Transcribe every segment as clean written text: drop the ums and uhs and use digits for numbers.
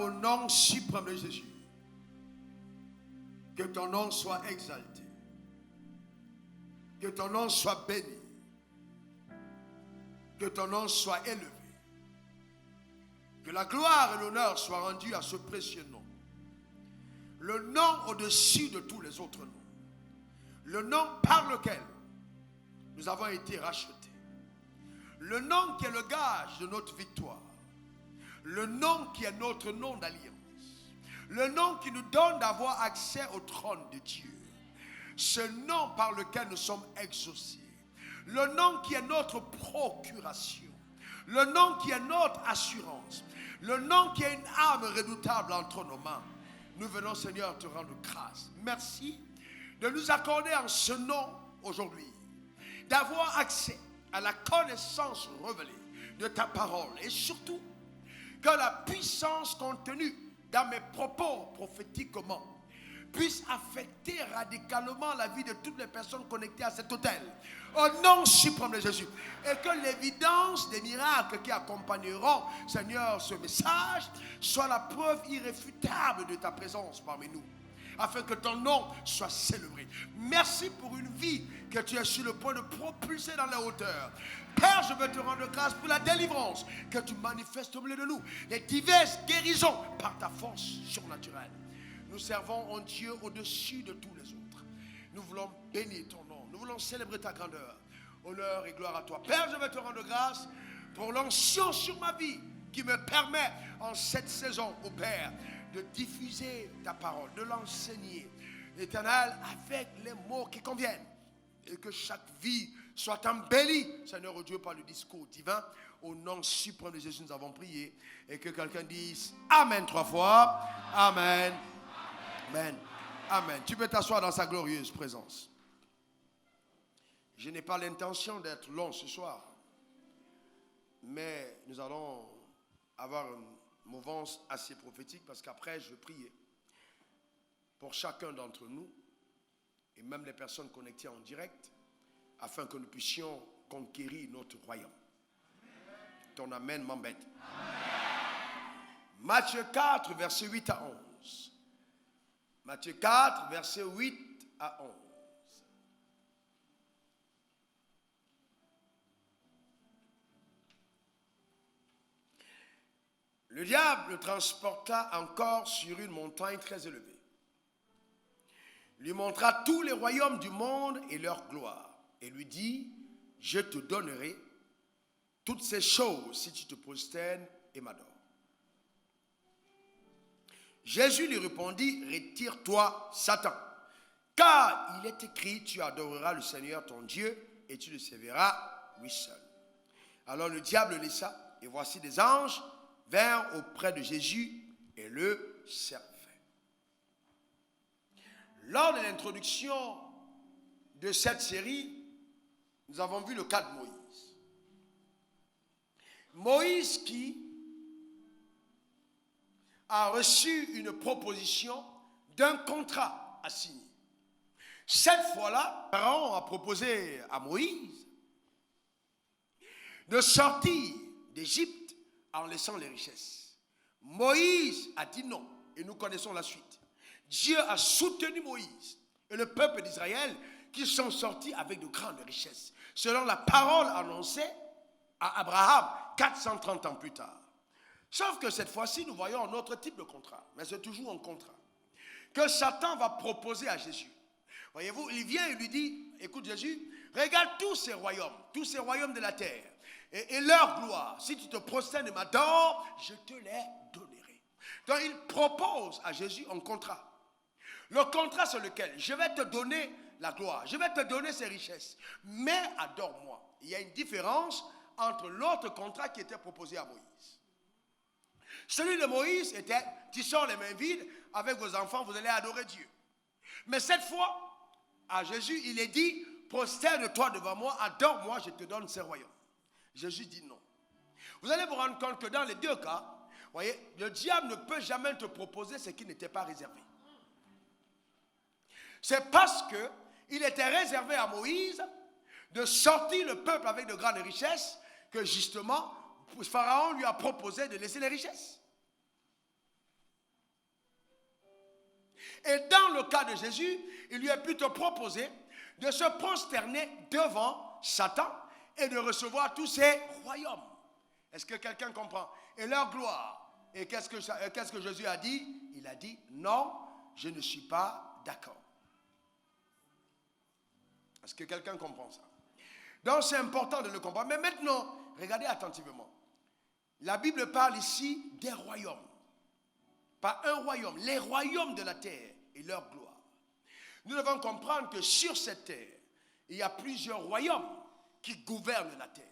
au nom suprême de Jésus, que ton nom soit exalté, que ton nom soit béni, que ton nom soit élevé, que la gloire et l'honneur soient rendus à ce précieux nom, le nom au-dessus de tous les autres noms, le nom par lequel nous avons été rachetés, le nom qui est le gage de notre victoire, le nom qui est notre nom d'alliance, le nom qui nous donne d'avoir accès au trône de Dieu, ce nom par lequel nous sommes exaucés, le nom qui est notre procuration, le nom qui est notre assurance, le nom qui est une arme redoutable entre nos mains. Nous venons, Seigneur, te rendre grâce. Merci de nous accorder en ce nom aujourd'hui d'avoir accès à la connaissance révélée de ta parole et surtout que la puissance contenue dans mes propos prophétiquement puisse affecter radicalement la vie de toutes les personnes connectées à cet autel. Au nom suprême de Jésus. Et que l'évidence des miracles qui accompagneront, Seigneur, ce message soit la preuve irréfutable de ta présence parmi nous, afin que ton nom soit célébré. Merci pour une vie que tu es sur le point de propulser dans les hauteurs. Père, je veux te rendre grâce pour la délivrance que tu manifestes au milieu de nous, les diverses guérisons par ta force surnaturelle. Nous servons un Dieu au-dessus de tous les autres. Nous voulons bénir ton nom. Nous voulons célébrer ta grandeur. Honneur et gloire à toi. Père, je veux te rendre grâce pour l'onction sur ma vie qui me permet en cette saison, au Père, de diffuser ta parole, de l'enseigner, l'Éternel, avec les mots qui conviennent. Et que chaque vie soit embellie, Seigneur oh Dieu, par le discours divin. Au nom suprême de Jésus, nous avons prié. Et que quelqu'un dise Amen 3 fois. Amen. Amen. Amen. Tu peux t'asseoir dans sa glorieuse présence. Je n'ai pas l'intention d'être long ce soir, mais nous allons avoir une mouvance assez prophétique parce qu'après je vais prier pour chacun d'entre nous et même les personnes connectées en direct afin que nous puissions conquérir notre royaume. Ton amen m'embête. Matthieu 4, verset 8 à 11. Matthieu 4, verset 8 à 11. Le diable le transporta encore sur une montagne très élevée. Il lui montra tous les royaumes du monde et leur gloire. Et lui dit, je te donnerai toutes ces choses si tu te prosternes et m'adores. Jésus lui répondit, retire-toi, Satan, car il est écrit, tu adoreras le Seigneur ton Dieu et tu le serviras lui seul. Alors le diable le laissa, et voici des anges vinrent auprès de Jésus et le servaient. Lors de l'introduction de cette série, nous avons vu le cas de Moïse. Moïse qui a reçu une proposition d'un contrat à signer. Cette fois-là, Pharaon a proposé à Moïse de sortir d'Égypte en laissant les richesses. Moïse a dit non, et nous connaissons la suite. Dieu a soutenu Moïse et le peuple d'Israël qui sont sortis avec de grandes richesses, selon la parole annoncée à Abraham 430 ans plus tard. Sauf que cette fois-ci, nous voyons un autre type de contrat, mais c'est toujours un contrat que Satan va proposer à Jésus. Voyez-vous, il vient et lui dit, écoute Jésus, regarde tous ces royaumes de la terre et leur gloire. Si tu te prosternes et m'adores, je te les donnerai. Donc il propose à Jésus un contrat. Le contrat c'est lequel? Je vais te donner la gloire, je vais te donner ces richesses, mais adore-moi. Il y a une différence entre l'autre contrat qui était proposé à Moïse. Celui de Moïse était, tu sors les mains vides, avec vos enfants, vous allez adorer Dieu. Mais cette fois, à Jésus, il est dit, prosterne-toi devant moi, adore-moi, je te donne ces royaumes. Jésus dit non. Vous allez vous rendre compte que dans les deux cas, voyez, le diable ne peut jamais te proposer ce qui n'était pas réservé. C'est parce qu'il était réservé à Moïse de sortir le peuple avec de grandes richesses que justement, Pharaon lui a proposé de laisser les richesses. Et dans le cas de Jésus, il lui est plutôt proposé de se prosterner devant Satan et de recevoir tous ses royaumes. Est-ce que quelqu'un comprend? Et leur gloire. Et qu'est-ce que Jésus a dit? Il a dit, non, je ne suis pas d'accord. Est-ce que quelqu'un comprend ça? Donc c'est important de le comprendre. Mais maintenant, regardez attentivement. La Bible parle ici des royaumes. Pas un royaume, les royaumes de la terre et leur gloire. Nous devons comprendre que sur cette terre, il y a plusieurs royaumes qui gouvernent la terre.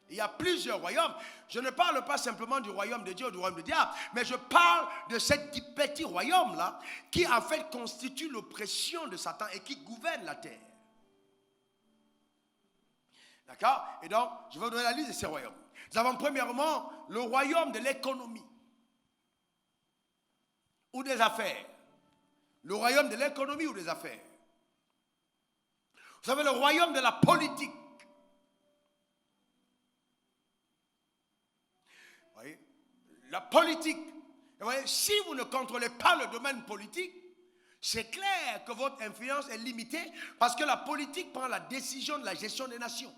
Il y a plusieurs royaumes. Je ne parle pas simplement du royaume de Dieu ou du royaume du diable, mais je parle de ces petits royaumes-là qui en fait constituent l'oppression de Satan et qui gouvernent la terre. D'accord? Et donc, je vais vous donner la liste de ces royaumes. Nous avons premièrement le royaume de l'économie ou des affaires. Le royaume de l'économie ou des affaires. Vous avez le royaume de la politique. Vous voyez? La politique. Vous voyez, si vous ne contrôlez pas le domaine politique, c'est clair que votre influence est limitée parce que la politique prend la décision de la gestion des nations.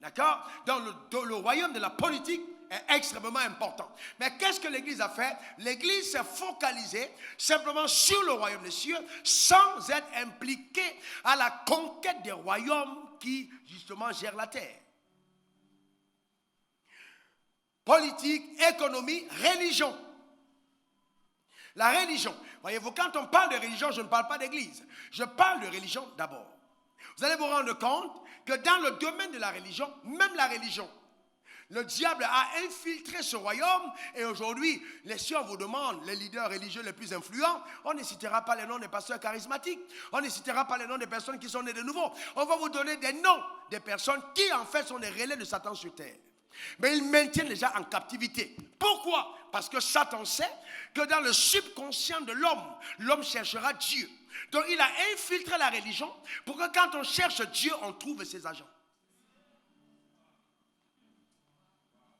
D'accord? Donc le royaume de la politique est extrêmement important. Mais qu'est-ce que l'Église a fait? L'Église s'est focalisée simplement sur le royaume des cieux sans être impliquée à la conquête des royaumes qui justement gèrent la terre. Politique, économie, religion. La religion. Voyez-vous, quand on parle de religion, je ne parle pas d'église. Je parle de religion d'abord. Vous allez vous rendre compte que dans le domaine de la religion, même la religion, le diable a infiltré ce royaume et aujourd'hui, si on vous demande les leaders religieux les plus influents, on ne citera pas les noms des pasteurs charismatiques, on ne citera pas les noms des personnes qui sont nées de nouveau. On va vous donner des noms des personnes qui en fait sont des relais de Satan sur terre. Mais ils maintiennent les gens en captivité. Pourquoi? Parce que Satan sait que dans le subconscient de l'homme, l'homme cherchera Dieu. Donc il a infiltré la religion pour que quand on cherche Dieu, on trouve ses agents.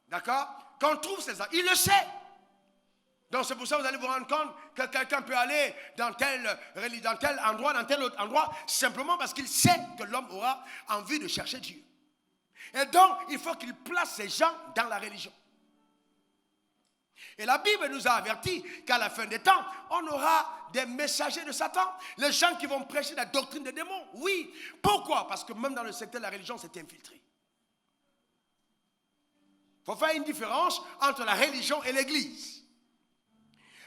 D'accord? Qu'on trouve ses agents. Il le sait. Donc c'est pour ça que vous allez vous rendre compte que quelqu'un peut aller dans tel endroit, dans tel autre endroit, simplement parce qu'il sait que l'homme aura envie de chercher Dieu. Et donc, il faut qu'il place ces gens dans la religion. Et la Bible nous a avertis qu'à la fin des temps, on aura des messagers de Satan, les gens qui vont prêcher la doctrine des démons. Oui. Pourquoi? Parce que même dans le secteur de la religion, c'est infiltré. Il faut faire une différence entre la religion et l'église.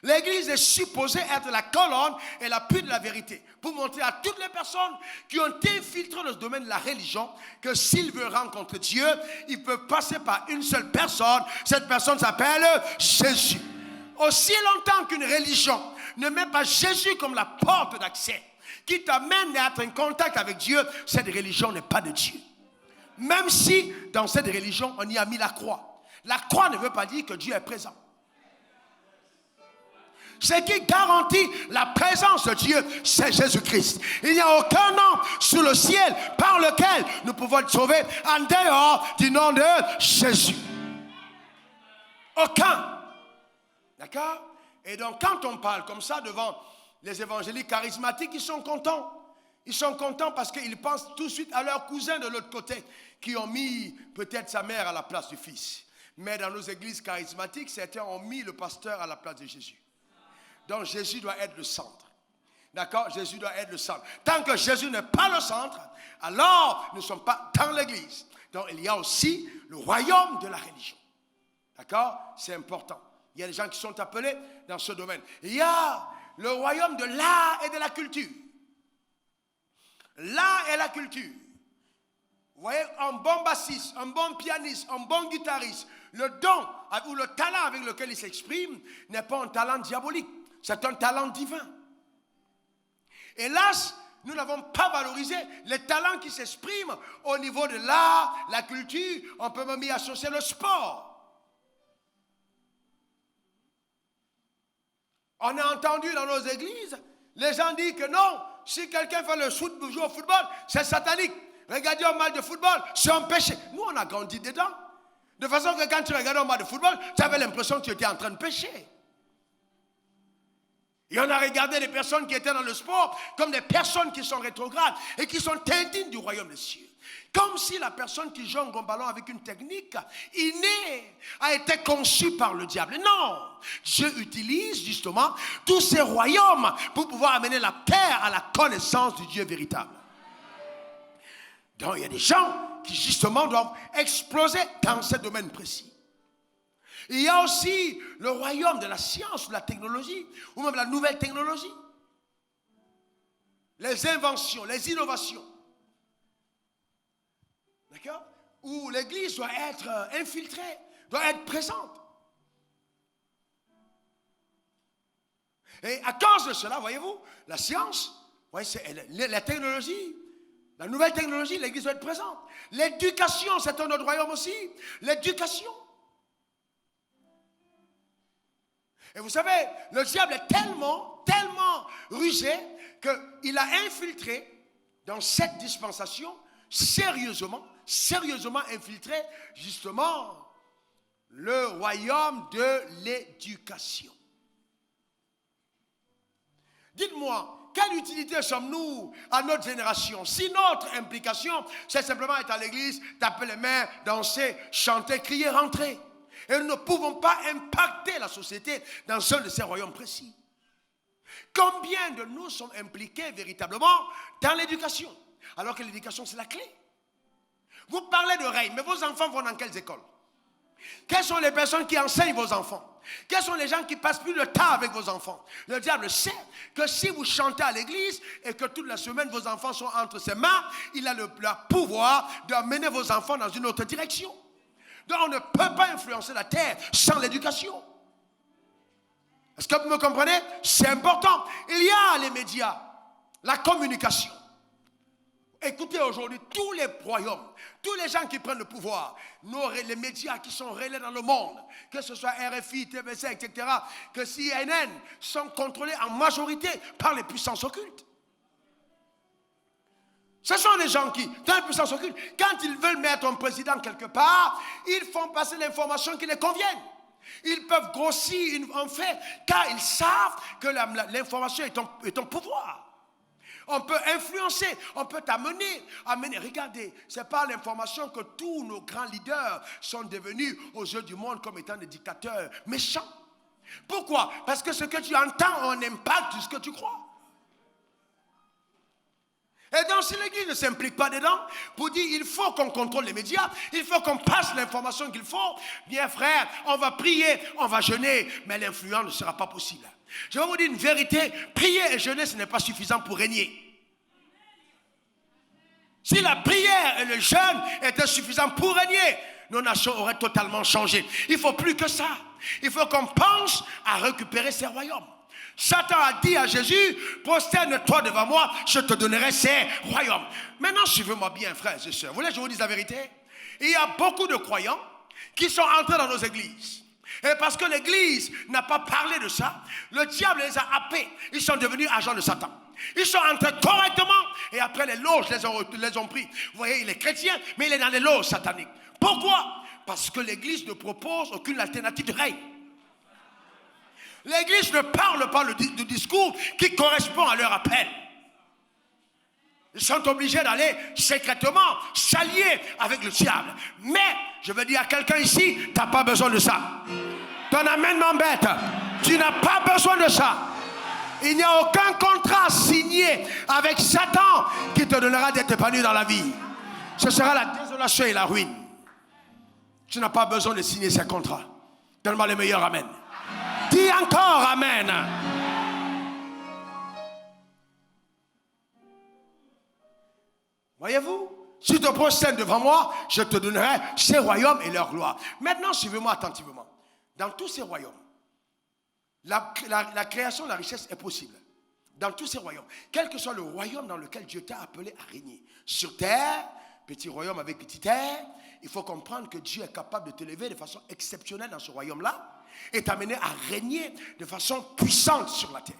L'église est supposée être la colonne et l'appui de la vérité pour montrer à toutes les personnes qui ont infiltré le domaine de la religion que s'ils veulent rencontrer Dieu, ils peuvent passer par une seule personne. Cette personne s'appelle Jésus. Aussi longtemps qu'une religion ne met pas Jésus comme la porte d'accès qui t'amène à être en contact avec Dieu, cette religion n'est pas de Dieu. Même si dans cette religion, on y a mis la croix. La croix ne veut pas dire que Dieu est présent. Ce qui garantit la présence de Dieu, c'est Jésus-Christ. Il n'y a aucun nom sous le ciel par lequel nous pouvons être sauvés en dehors du nom de Jésus. Aucun. D'accord? Et donc quand on parle comme ça devant les évangéliques charismatiques, ils sont contents. Ils sont contents parce qu'ils pensent tout de suite à leurs cousins de l'autre côté qui ont mis peut-être sa mère à la place du fils. Mais dans nos églises charismatiques, certains ont mis le pasteur à la place de Jésus. Donc Jésus doit être le centre. D'accord? Jésus doit être le centre. Tant que Jésus n'est pas le centre, alors nous ne sommes pas dans l'église. Donc il y a aussi le royaume de la religion. D'accord? C'est important. Il y a des gens qui sont appelés dans ce domaine. Il y a le royaume de l'art et de la culture. L'art et la culture. Vous voyez, un bon bassiste, un bon pianiste, un bon guitariste, le don ou le talent avec lequel il s'exprime n'est pas un talent diabolique. C'est un talent divin. Hélas, nous n'avons pas valorisé les talents qui s'expriment au niveau de l'art, la culture. On peut même y associer le sport. On a entendu dans nos églises, les gens disent que non, si quelqu'un fait le jouer au football, c'est satanique. Regarder un match de football, c'est un péché. Nous, on a grandi dedans. De façon que quand tu regardais un match de football, tu avais l'impression que tu étais en train de pécher. Et on a regardé les personnes qui étaient dans le sport comme des personnes qui sont rétrogrades et qui sont indignes du royaume des cieux. Comme si la personne qui jongle un ballon avec une technique innée a été conçue par le diable. Non, Dieu utilise justement tous ces royaumes pour pouvoir amener la terre à la connaissance du Dieu véritable. Donc il y a des gens qui justement doivent exploser dans ce domaine précis. Il y a aussi le royaume de la science, de la technologie, ou même la nouvelle technologie. Les inventions, les innovations. D'accord? Où l'Église doit être infiltrée, doit être présente. Et à cause de cela, voyez-vous, la science, la technologie, la nouvelle technologie, l'Église doit être présente. L'éducation, c'est un autre royaume aussi. L'éducation. Et vous savez, le diable est tellement rusé qu'il a infiltré dans cette dispensation, sérieusement infiltré justement le royaume de l'éducation. Dites-moi, quelle utilité sommes-nous à notre génération si notre implication, c'est simplement être à l'église, taper les mains, danser, chanter, crier, rentrer? Et nous ne pouvons pas impacter la société dans un de ces royaumes précis. Combien de nous sommes impliqués véritablement dans l'éducation? Alors que l'éducation, c'est la clé. Vous parlez de règne, mais vos enfants vont dans quelles écoles? Quelles sont les personnes qui enseignent vos enfants? Quels sont les gens qui passent plus de temps avec vos enfants? Le diable sait que si vous chantez à l'église et que toute la semaine vos enfants sont entre ses mains, il a le pouvoir d'amener vos enfants dans une autre direction. Donc on ne peut pas influencer la terre sans l'éducation. Est-ce que vous me comprenez? C'est important. Il y a les médias, la communication. Écoutez aujourd'hui, tous les royaumes, tous les gens qui prennent le pouvoir, les médias qui sont relais dans le monde, que ce soit RFI, TVC, etc., que CNN, sont contrôlés en majorité par les puissances occultes. Ce sont les gens qui, dans les puissances occultes, quand ils veulent mettre un président quelque part, ils font passer l'information qui les convienne. Ils peuvent grossir un fait, car ils savent que l'information est un pouvoir. On peut influencer, on peut amener. Regardez, c'est par l'information que tous nos grands leaders sont devenus aux yeux du monde comme étant des dictateurs méchants. Pourquoi? Parce que ce que tu entends a un impact sur ce que tu crois. Et donc si l'Église ne s'implique pas dedans, pour dire il faut qu'on contrôle les médias, il faut qu'on passe l'information qu'il faut, bien frère, on va prier, on va jeûner, mais l'influence ne sera pas possible. Je vais vous dire une vérité, prier et jeûner ce n'est pas suffisant pour régner. Si la prière et le jeûne étaient suffisants pour régner, nos nations auraient totalement changé. Il ne faut plus que ça. Il faut qu'on pense à récupérer ces royaumes. Satan a dit à Jésus, prosterne-toi devant moi, je te donnerai ces royaumes. Maintenant, suivez-moi bien, frères et sœurs. Vous voulez que je vous dise la vérité? Il y a beaucoup de croyants qui sont entrés dans nos églises. Et parce que l'église n'a pas parlé de ça, le diable les a happés. Ils sont devenus agents de Satan. Ils sont entrés correctement et après les loges les ont pris. Vous voyez, il est chrétien, mais il est dans les loges sataniques. Pourquoi? Parce que l'église ne propose aucune alternative de règne. L'église ne parle pas du discours qui correspond à leur appel. Ils sont obligés d'aller secrètement s'allier avec le diable. Mais, je veux dire à quelqu'un ici, tu n'as pas besoin de ça. Ton amen m'embête. Tu n'as pas besoin de ça. Il n'y a aucun contrat signé avec Satan qui te donnera d'être épanoui dans la vie. Ce sera la désolation et la ruine. Tu n'as pas besoin de signer ces contrats. Donne-moi le meilleur amen. Dis encore amen. Voyez-vous, si tu te prosternes devant moi, je te donnerai ces royaumes et leur gloire. Maintenant, suivez-moi attentivement. Dans tous ces royaumes, la création de la richesse est possible. Dans tous ces royaumes, quel que soit le royaume dans lequel Dieu t'a appelé à régner. Sur terre, petit royaume avec petit terre, il faut comprendre que Dieu est capable de t'élever de façon exceptionnelle dans ce royaume-là et t'amener à régner de façon puissante sur la terre.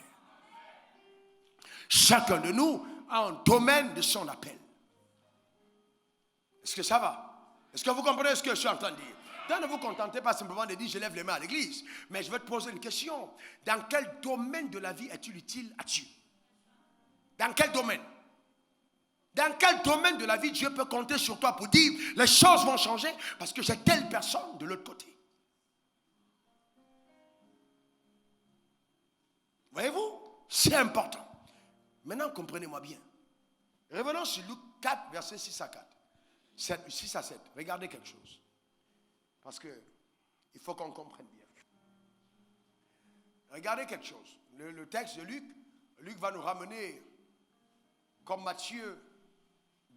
Chacun de nous a un domaine de son appel. Est-ce que ça va? Est-ce que vous comprenez ce que je suis en train de dire? Donc ne vous contentez pas simplement de dire je lève les mains à l'église. Mais je vais te poser une question. Dans quel domaine de la vie es-tu utile à Dieu? Dans quel domaine? Dans quel domaine de la vie Dieu peut compter sur toi pour dire les choses vont changer parce que j'ai telle personne de l'autre côté? Voyez-vous? C'est important. Maintenant, comprenez-moi bien. Revenons sur Luc 4, versets 6 à 4. 6 à 7. Regardez quelque chose. Parce que il faut qu'on comprenne bien. Regardez quelque chose. Le texte de Luc va nous ramener comme Matthieu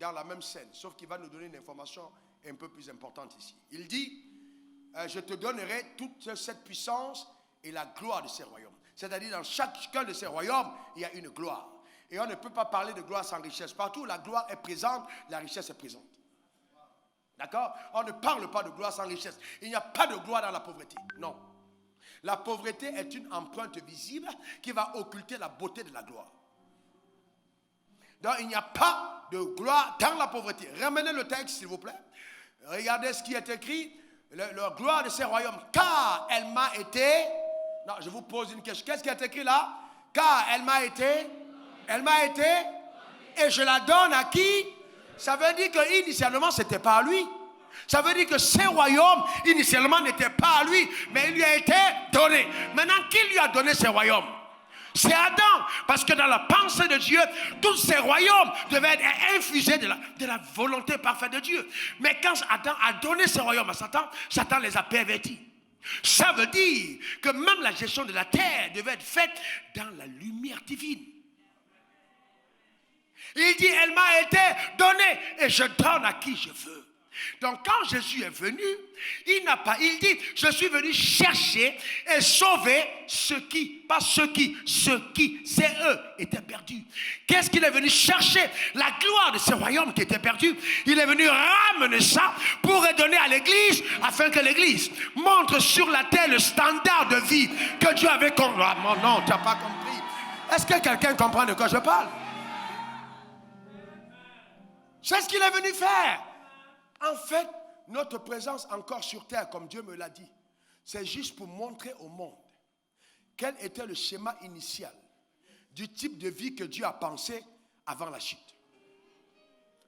dans la même scène, sauf qu'il va nous donner une information un peu plus importante ici. Il dit, je te donnerai toute cette puissance et la gloire de ces royaumes. C'est-à-dire dans chacun de ces royaumes, il y a une gloire. Et on ne peut pas parler de gloire sans richesse. Partout où la gloire est présente, la richesse est présente. D'accord? On ne parle pas de gloire sans richesse. Il n'y a pas de gloire dans la pauvreté. Non. La pauvreté est une empreinte visible qui va occulter la beauté de la gloire. Donc il n'y a pas de gloire dans la pauvreté. Ramenez le texte s'il vous plaît. Regardez ce qui est écrit. La gloire de ces royaumes. Car elle m'a été... Non, je vous pose une question. Qu'est-ce qui est écrit là? Car elle m'a été... Elle m'a été... Et je la donne à qui? Ça veut dire qu'initialement, ce n'était pas à lui. Ça veut dire que ces royaumes, initialement, n'étaient pas à lui, mais il lui a été donné. Maintenant, qui lui a donné ces royaumes? C'est Adam. Parce que dans la pensée de Dieu, tous ces royaumes devaient être infusés de la volonté parfaite de Dieu. Mais quand Adam a donné ces royaumes à Satan, Satan les a pervertis. Ça veut dire que même la gestion de la terre devait être faite dans la lumière divine. Il dit, elle m'a été donnée et je donne à qui je veux. Donc quand Jésus est venu, il dit, je suis venu chercher et sauver ceux qui, c'est eux, étaient perdus. Qu'est-ce qu'il est venu chercher? La gloire de ce royaume qui était perdu. Il est venu ramener ça pour redonner à l'église, afin que l'église montre sur la terre le standard de vie que Dieu avait compris. Ah, non, tu n'as pas compris. Est-ce que quelqu'un comprend de quoi je parle? C'est ce qu'il est venu faire. En fait, notre présence encore sur terre, comme Dieu me l'a dit, c'est juste pour montrer au monde quel était le schéma initial du type de vie que Dieu a pensé avant la chute.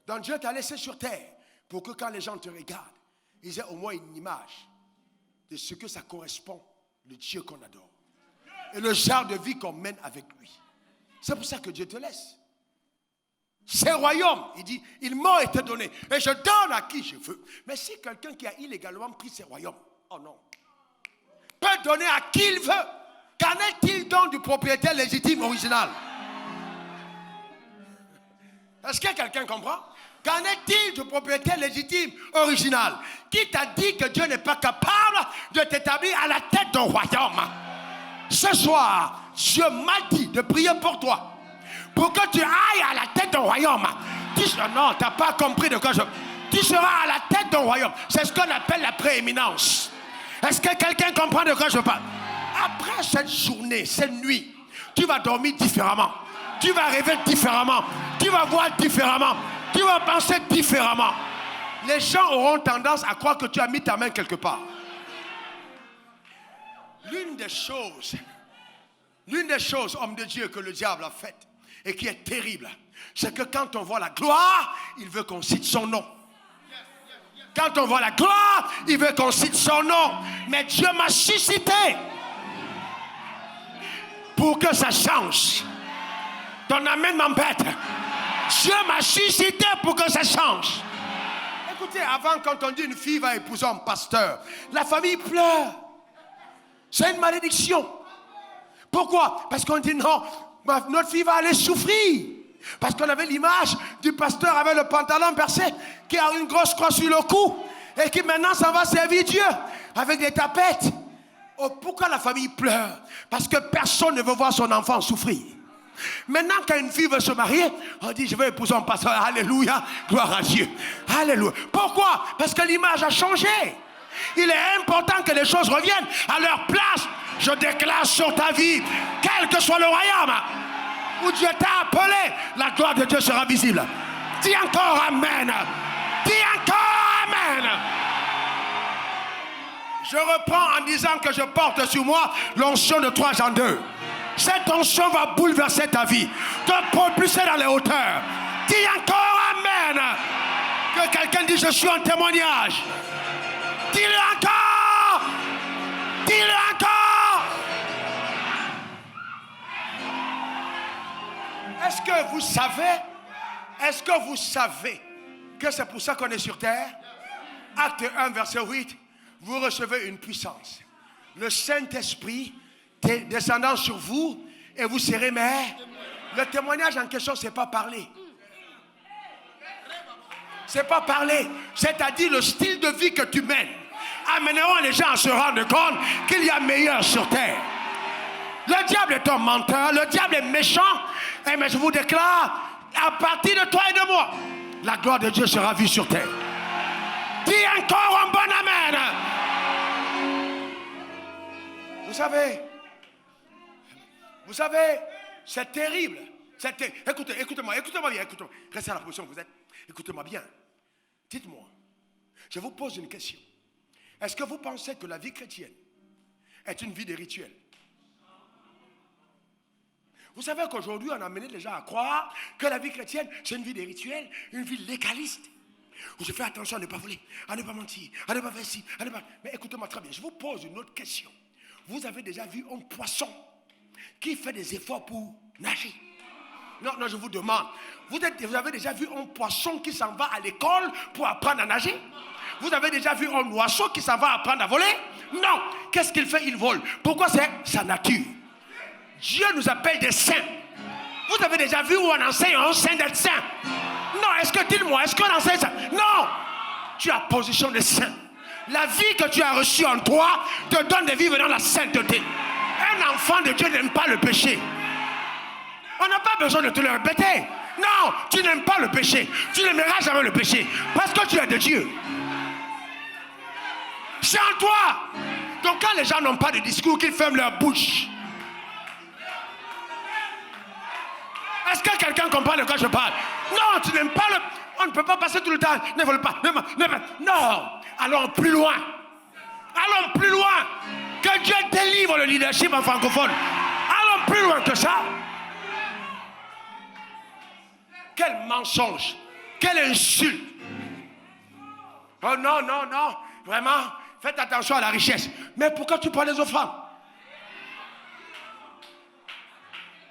Donc Dieu t'a laissé sur terre pour que quand les gens te regardent, ils aient au moins une image de ce que ça correspond, le Dieu qu'on adore. Et le genre de vie qu'on mène avec lui. C'est pour ça que Dieu te laisse. Ces royaumes, il dit, ils m'ont été donnés et je donne à qui je veux. Mais si quelqu'un qui a illégalement pris ces royaumes, oh non, peut donner à qui il veut, qu'en est-il donc du propriétaire légitime original? Est-ce que quelqu'un comprend? Qu'en est-il du propriétaire légitime original? Qui t'a dit que Dieu n'est pas capable de t'établir à la tête d'un royaume? Ce soir, Dieu m'a dit de prier pour toi. Pour que tu ailles à la tête d'un royaume. Non, tu n'as pas compris de quoi je... Tu seras à la tête d'un royaume. C'est ce qu'on appelle la prééminence. Est-ce que quelqu'un comprend de quoi je parle? Après cette journée, cette nuit, tu vas dormir différemment. Tu vas rêver différemment. Tu vas voir différemment. Tu vas penser différemment. Les gens auront tendance à croire que tu as mis ta main quelque part. L'une des choses, homme de Dieu, que le diable a faites, et qui est terrible, c'est que quand on voit la gloire, il veut qu'on cite son nom. Quand on voit la gloire, il veut qu'on cite son nom. Mais Dieu m'a suscité pour que ça change. Ton amen m'embête. Dieu m'a suscité pour que ça change. Écoutez, avant, quand on dit une fille va épouser un pasteur, la famille pleure. C'est une malédiction. Pourquoi? Parce qu'on dit non, notre fille va aller souffrir. Parce qu'on avait l'image du pasteur avec le pantalon percé, qui a une grosse croix sur le cou, et qui maintenant s'en va servir Dieu avec des tapettes. Oh, pourquoi la famille pleure? Parce que personne ne veut voir son enfant souffrir. Maintenant, quand une fille veut se marier, on dit je vais épouser un pasteur. Alléluia, gloire à Dieu. Alléluia. Pourquoi? Parce que l'image a changé. Il est important que les choses reviennent à leur place. Je déclare sur ta vie, quel que soit le royaume où Dieu t'a appelé, la gloire de Dieu sera visible. Dis encore Amen. Dis encore Amen. Je reprends en disant que je porte sur moi l'onction de 3 en 2. Cette onction va bouleverser ta vie, te propulser dans les hauteurs. Dis encore Amen. Que quelqu'un dise je suis en témoignage. Dis-le encore. Dis-le encore. Est-ce que vous savez que c'est pour ça qu'on est sur terre? Acte 1, verset 8. Vous recevez une puissance. Le Saint-Esprit descendant sur vous et vous serez mères. Le témoignage en question, c'est pas parler. C'est pas parler. C'est-à-dire le style de vie que tu mènes. Amèneront les gens à se rendre compte qu'il y a meilleur sur terre. Le diable est un menteur. Le diable est méchant. Mais je vous déclare, à partir de toi et de moi, la gloire de Dieu sera vue sur terre. Dis encore un bon Amen. Vous savez, c'est terrible. Écoutez-moi bien, écoutez-moi. Restez à la position où vous êtes. Écoutez-moi bien. Dites-moi, je vous pose une question. Est-ce que vous pensez que la vie chrétienne est une vie de rituel? Vous savez qu'aujourd'hui, on a amené les gens à croire que la vie chrétienne, c'est une vie de rituel, une vie légaliste. Où je fais attention à ne pas voler, à ne pas mentir, à ne pas faire ci, à ne pas... Mais écoutez-moi très bien, je vous pose une autre question. Vous avez déjà vu un poisson qui fait des efforts pour nager? Non, je vous demande. Vous avez déjà vu un poisson qui s'en va à l'école pour apprendre à nager? Vous avez déjà vu un oiseau qui s'en va apprendre à voler? Non. Qu'est-ce qu'il fait? Il vole. Pourquoi? C'est sa nature. Dieu nous appelle des saints. Vous avez déjà vu où on enseigne à un saint d'être saint? Non. Est-ce que, dites-moi, est-ce qu'on enseigne ça? Non. Tu as position de saint. La vie que tu as reçue en toi te donne de vivre dans la sainteté. Un enfant de Dieu n'aime pas le péché. On n'a pas besoin de te le répéter. Non, tu n'aimes pas le péché. Tu n'aimeras jamais le péché. Parce que tu es de Dieu. C'est en toi. Donc quand les gens n'ont pas de discours, qu'ils ferment leur bouche. Est-ce que quelqu'un comprend de quoi je parle? Non, tu n'aimes pas le... On ne peut pas passer tout le temps. Ne vole pas. Non. Allons plus loin. Allons plus loin. Que Dieu délivre le leadership en francophone. Allons plus loin que ça. Quel mensonge. Quelle insulte. Oh non. Vraiment, faites attention à la richesse. Mais pourquoi tu prends les offrandes?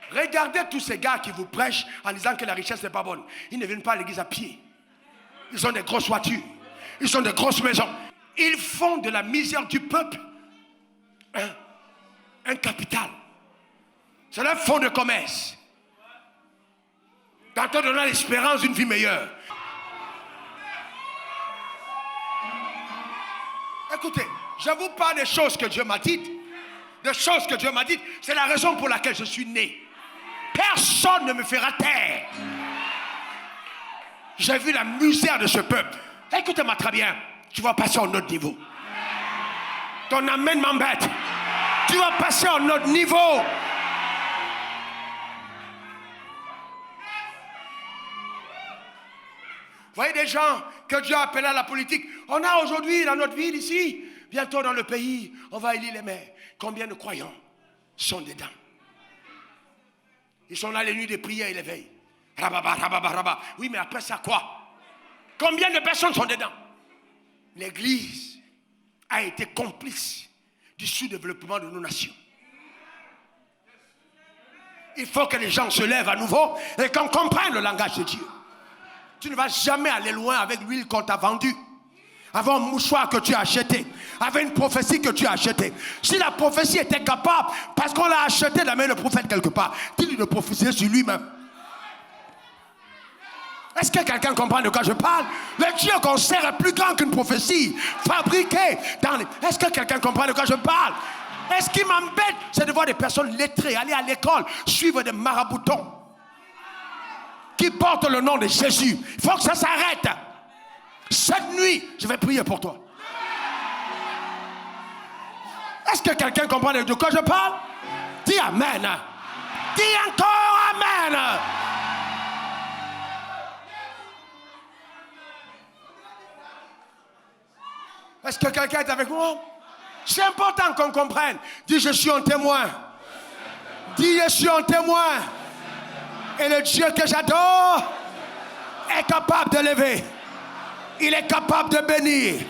Regardez tous ces gars qui vous prêchent en disant que la richesse n'est pas bonne. Ils ne viennent pas à l'église à pied. Ils ont des grosses voitures. Ils ont des grosses maisons. Ils font de la misère du peuple un capital. C'est leur fonds de commerce. Dans te donnant l'espérance d'une vie meilleure. Écoutez, je vous parle des choses que Dieu m'a dites. Des choses que Dieu m'a dites. C'est la raison pour laquelle je suis né. Personne ne me fera taire. J'ai vu la misère de ce peuple. Écoutez-moi très bien. Tu vas passer à un autre niveau. Ton amen m'embête. Tu vas passer à un autre niveau. Vous voyez des gens que Dieu a appelés à la politique. On a aujourd'hui dans notre ville ici, bientôt dans le pays, on va élire les maires. Combien de croyants sont dedans? Ils sont là les nuits de prière et les veilles. Rababa. Oui, mais après ça quoi? Combien de personnes sont dedans? L'Église a été complice du sous-développement de nos nations. Il faut que les gens se lèvent à nouveau et qu'on comprenne le langage de Dieu. Tu ne vas jamais aller loin avec l'huile qu'on t'a vendue, avec un mouchoir que tu as acheté, avec une prophétie que tu as achetée. Si la prophétie était capable, parce qu'on l'a acheté d'amener le prophète quelque part, dis-lui de prophétiser sur lui-même. Est-ce que quelqu'un comprend de quoi je parle? Le Dieu qu'on sert est plus grand qu'une prophétie fabriquée dans les... Est-ce que quelqu'un comprend de quoi je parle? Et ce qui m'embête, c'est de voir des personnes lettrées aller à l'école, suivre des maraboutons qui portent le nom de Jésus. Il faut que ça s'arrête. Cette nuit, je vais prier pour toi. Est-ce que quelqu'un comprend de quoi je parle? Dis Amen. Dis encore Amen. Est-ce que quelqu'un est avec moi? C'est important qu'on comprenne. Dis, je suis un témoin. Dis, je suis un témoin. Et le Dieu que j'adore est capable de lever. Il est capable de bénir.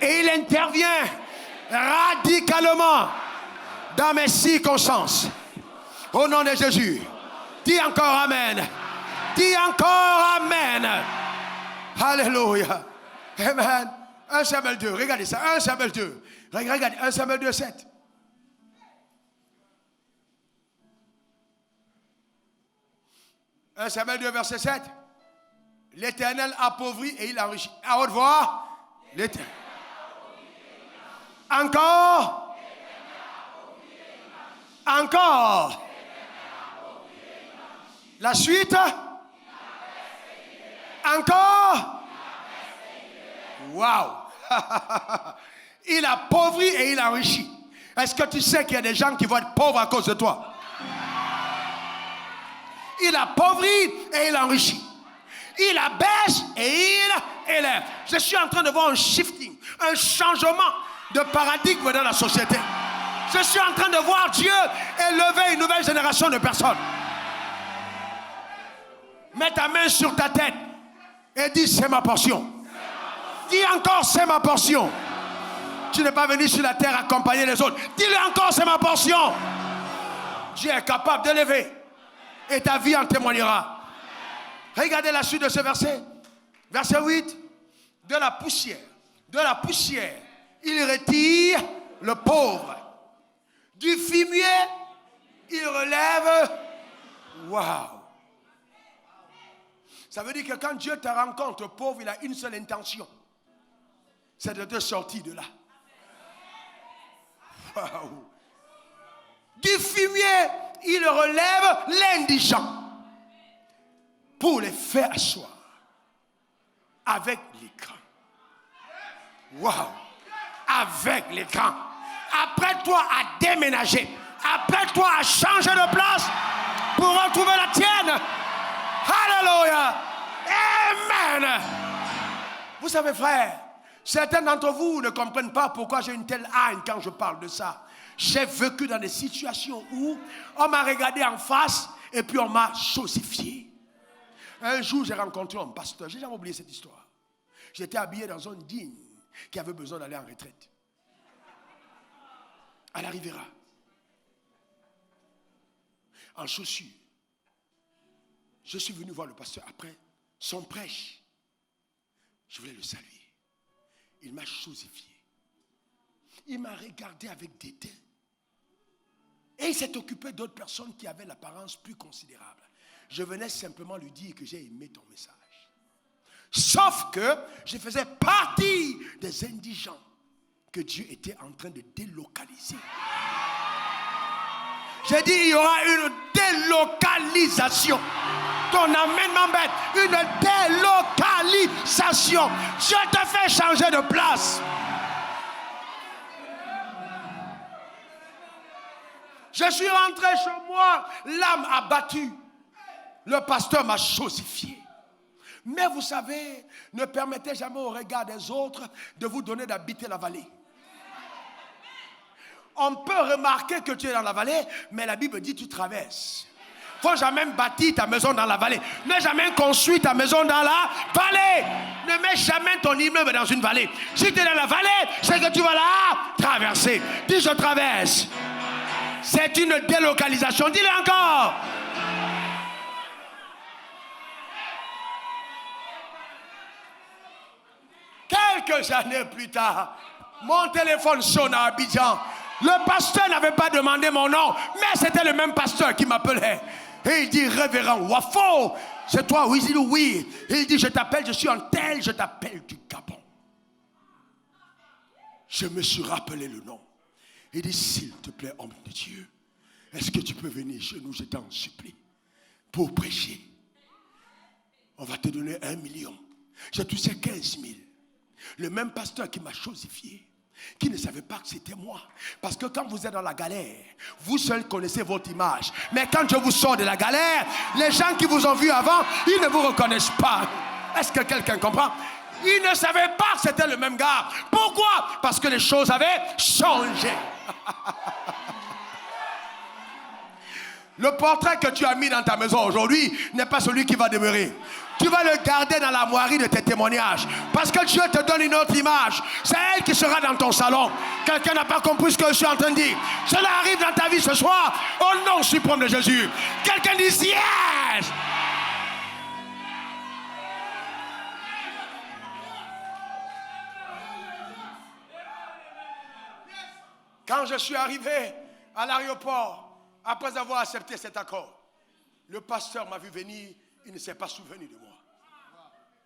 Et il intervient radicalement dans mes circonstances. Au nom de Jésus. Dis encore Amen. Dis encore Amen. Alléluia. Amen. 1 Samuel 2. Regardez ça. 1 Samuel 2. Regardez. 1 Samuel 2, 7. Samuel 2, verset 7. L'Éternel appauvrit et il enrichit. À haute voix. L'Éternel. Encore. Encore. La suite. Encore. Waouh. Il appauvrit et il enrichit. Est-ce que tu sais qu'il y a des gens qui vont être pauvres à cause de toi? Il appauvrit et il enrichit. Il abaisse et il élève. Je suis en train de voir un shifting, un changement de paradigme dans la société. Je suis en train de voir Dieu élever une nouvelle génération de personnes. Mets ta main sur ta tête et dis c'est ma portion. Dis encore c'est ma portion. Tu n'es pas venu sur la terre accompagner les autres. Dis-le encore c'est ma portion. Dieu est capable d'élever et ta vie en témoignera. Regardez la suite de ce verset. Verset 8. De la poussière, il retire le pauvre. Du fumier, il relève. Waouh! Ça veut dire que quand Dieu te rencontre pauvre, il a une seule intention. C'est de te sortir de là. Waouh! Du fumier, il relève l'indigent pour les faire asseoir avec les grands. Waouh! Avec les grands. Apprête-toi à déménager. Apprête-toi à changer de place pour retrouver la tienne. Alléluia. Amen. Vous savez, frère, certains d'entre vous ne comprennent pas pourquoi j'ai une telle haine quand je parle de ça. J'ai vécu dans des situations où on m'a regardé en face et puis on m'a chosifié. Un jour, j'ai rencontré un pasteur. J'ai jamais oublié cette histoire. J'étais habillé dans un digne qui avait besoin d'aller en retraite. À la Riviera. En chaussures. Je suis venu voir le pasteur après son prêche. Je voulais le saluer. Il m'a chosifié. Il m'a regardé avec dédain. Et il s'est occupé d'autres personnes qui avaient l'apparence plus considérable. Je venais simplement lui dire que j'ai aimé ton message. Sauf que je faisais partie des indigents que Dieu était en train de délocaliser. J'ai dit, il y aura une délocalisation. Ton amènement bête, une délocalisation. Dieu te fait changer de place. Je suis rentré chez moi, l'âme abattue. Le pasteur m'a chosifié. Mais vous savez, ne permettez jamais au regard des autres de vous donner d'habiter la vallée. On peut remarquer que tu es dans la vallée, mais la Bible dit tu traverses. Il ne faut jamais bâtir ta maison dans la vallée. Ne jamais construire ta maison dans la vallée. Ne mets jamais ton immeuble dans une vallée. Si tu es dans la vallée, c'est que tu vas là traverser. Dis je traverse. C'est une délocalisation. Dis-le encore. Quelques années plus tard, mon téléphone sonne à Abidjan. Le pasteur n'avait pas demandé mon nom, mais c'était le même pasteur qui m'appelait. Et il dit, révérend Wafo, c'est toi? Oui, il dit oui. Et il dit, je t'appelle, je suis un tel, je t'appelle du Gabon. Je me suis rappelé le nom. Il dit, s'il te plaît, homme de Dieu, est-ce que tu peux venir chez nous, je t'en supplie, pour prêcher? On va te donner 1 million. J'ai touché 15 000. Le même pasteur qui m'a chosifié, qui ne savait pas que c'était moi. Parce que quand vous êtes dans la galère, vous seul connaissez votre image. Mais quand je vous sors de la galère, les gens qui vous ont vu avant, ils ne vous reconnaissent pas. Est-ce que quelqu'un comprend? Ils ne savaient pas que c'était le même gars. Pourquoi Pourquoi? Parce que les choses avaient changé. Le portrait que tu as mis dans ta maison aujourd'hui n'est pas celui qui va demeurer. Tu vas le garder dans l'armoirie de tes témoignages. Parce que Dieu te donne une autre image. C'est elle qui sera dans ton salon. Quelqu'un n'a pas compris ce que je suis en train de dire. Cela arrive dans ta vie ce soir. Au nom suprême de Jésus. Quelqu'un dit yes. Quand je suis arrivé à l'aéroport, après avoir accepté cet accord, le pasteur m'a vu venir, il ne s'est pas souvenu de moi.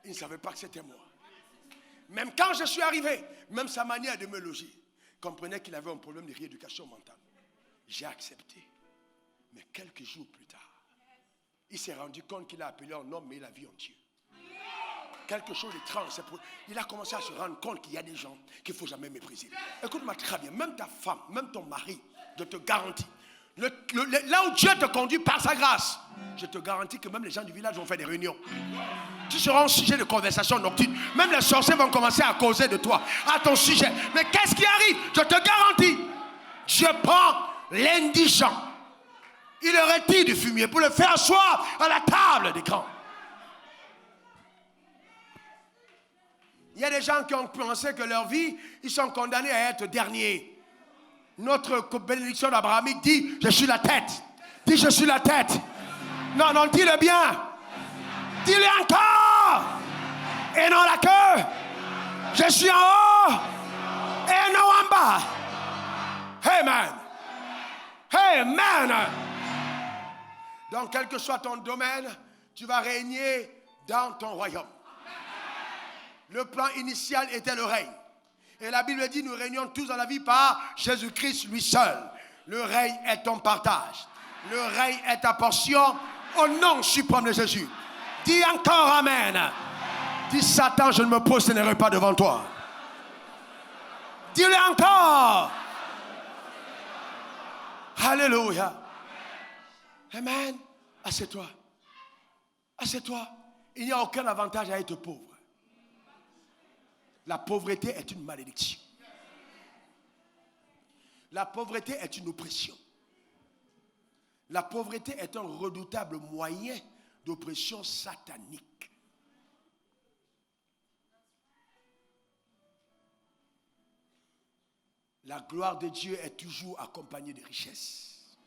Il ne savait pas que c'était moi. Même quand je suis arrivé, même sa manière de me loger, comprenait qu'il avait un problème de rééducation mentale. J'ai accepté. Mais quelques jours plus tard, il s'est rendu compte qu'il a appelé un homme, mais il a vu un Dieu. Quelque chose d'étrange. Il a commencé à se rendre compte qu'il y a des gens qu'il ne faut jamais mépriser. Écoute-moi très bien, même ta femme, même ton mari, je te garantis, là où Dieu te conduit par sa grâce, je te garantis que même les gens du village vont faire des réunions. Tu seras un sujet de conversation nocturne. Même les sorciers vont commencer à causer de toi, à ton sujet. Mais qu'est-ce qui arrive? Je te garantis, Dieu prend l'indigent, il le retire du fumier pour le faire asseoir à la table des grands. Il y a des gens qui ont pensé que leur vie, ils sont condamnés à être derniers. Notre bénédiction abrahamique dit, je suis la tête. Dis, je suis la tête. Non, non, dis-le bien. Dis-le encore. Et non la queue. Je suis en haut et non en bas. Amen. Amen. Donc, quel que soit ton domaine, tu vas régner dans ton royaume. Le plan initial était le règne. Et la Bible dit, nous régnons tous dans la vie par Jésus-Christ lui seul. Le règne est ton partage. Le règne est ta portion au nom suprême de Jésus. Dis encore amen. Dis Satan, je ne me positionnerai pas devant toi. Dis-le encore. Alléluia. Amen. Assieds-toi. Assieds-toi. Il n'y a aucun avantage à être pauvre. La pauvreté est une malédiction. La pauvreté est une oppression. La pauvreté est un redoutable moyen d'oppression satanique. La gloire de Dieu est toujours accompagnée de richesses.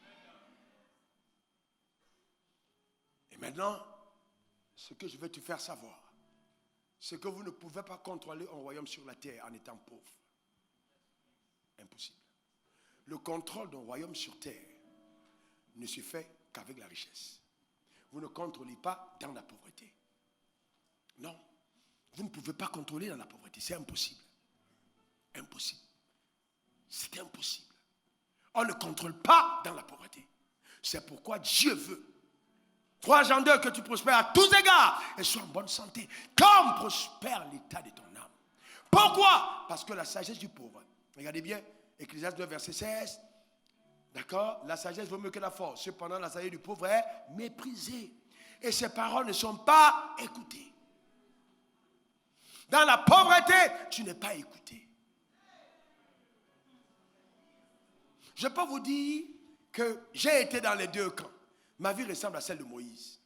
Et maintenant, ce que je vais te faire savoir, c'est que vous ne pouvez pas contrôler un royaume sur la terre en étant pauvre. Impossible. Le contrôle d'un royaume sur terre ne se fait qu'avec la richesse. Vous ne contrôlez pas dans la pauvreté. Non. Vous ne pouvez pas contrôler dans la pauvreté. C'est impossible. Impossible. C'est impossible. On ne contrôle pas dans la pauvreté. C'est pourquoi Dieu veut 3 Jean 2, que tu prospères à tous égards et sois en bonne santé, comme prospère l'état de ton âme. Pourquoi? Parce que la sagesse du pauvre, regardez bien, Ecclésiaste 2, verset 16, d'accord? La sagesse vaut mieux que la force. Cependant, la sagesse du pauvre est méprisée. Et ses paroles ne sont pas écoutées. Dans la pauvreté, tu n'es pas écouté. Je peux vous dire que j'ai été dans les deux camps. Ma vie ressemble à celle de Moïse.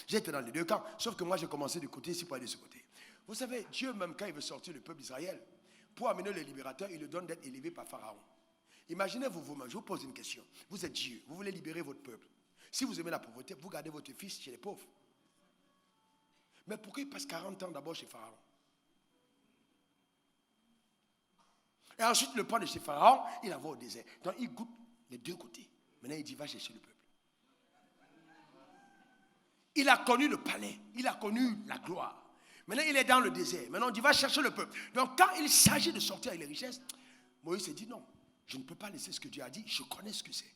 J'étais dans les deux camps, sauf que moi j'ai commencé du côté ici pour aller de ce côté. Vous savez, Dieu même quand il veut sortir le peuple d'Israël, pour amener le libérateur, il le donne d'être élevé par Pharaon. Imaginez-vous vous-même, je vous pose une question. Vous êtes Dieu, vous voulez libérer votre peuple. Si vous aimez la pauvreté, vous gardez votre fils chez les pauvres. Mais pourquoi il passe 40 ans d'abord chez Pharaon? Et ensuite, le prend de chez Pharaon, il l'envoie au désert. Donc il goûte les deux côtés. Maintenant il dit, va chercher le peuple. Il a connu le palais, il a connu la gloire. Maintenant, il est dans le désert. Maintenant, on dit, va chercher le peuple. Donc, quand il s'agit de sortir avec les richesses, Moïse s'est dit, non, je ne peux pas laisser ce que Dieu a dit, je connais ce que c'est.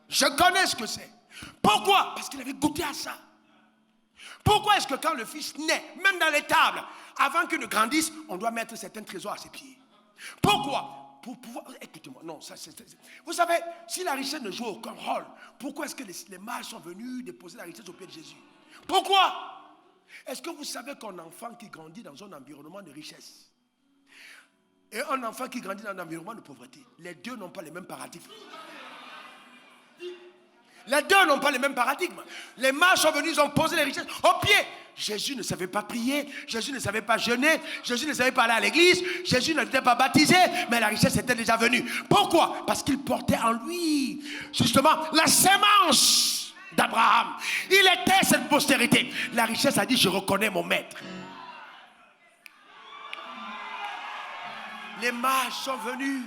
Je connais ce que c'est. Pourquoi? Parce qu'il avait goûté à ça. Pourquoi est-ce que quand le fils naît, même dans les tables, avant qu'il ne grandisse, on doit mettre certains trésors à ses pieds? Pourquoi? Pour pouvoir, écoutez-moi, non, ça c'est. Vous savez, si la richesse ne joue aucun rôle, pourquoi est-ce que les mages sont venus déposer la richesse au pied de Jésus? Pourquoi? Est-ce que vous savez qu'un enfant qui grandit dans un environnement de richesse et un enfant qui grandit dans un environnement de pauvreté, les deux n'ont pas les mêmes paradigmes. Les deux n'ont pas les mêmes paradigmes. Les mages sont venus, ils ont posé les richesses au pied. Jésus ne savait pas prier, Jésus ne savait pas jeûner, Jésus ne savait pas aller à l'église, Jésus n'était pas baptisé, mais la richesse était déjà venue. Pourquoi? Parce qu'il portait en lui, justement, la sémence d'Abraham. Il était cette postérité. La richesse a dit, je reconnais mon maître. Les mages sont venus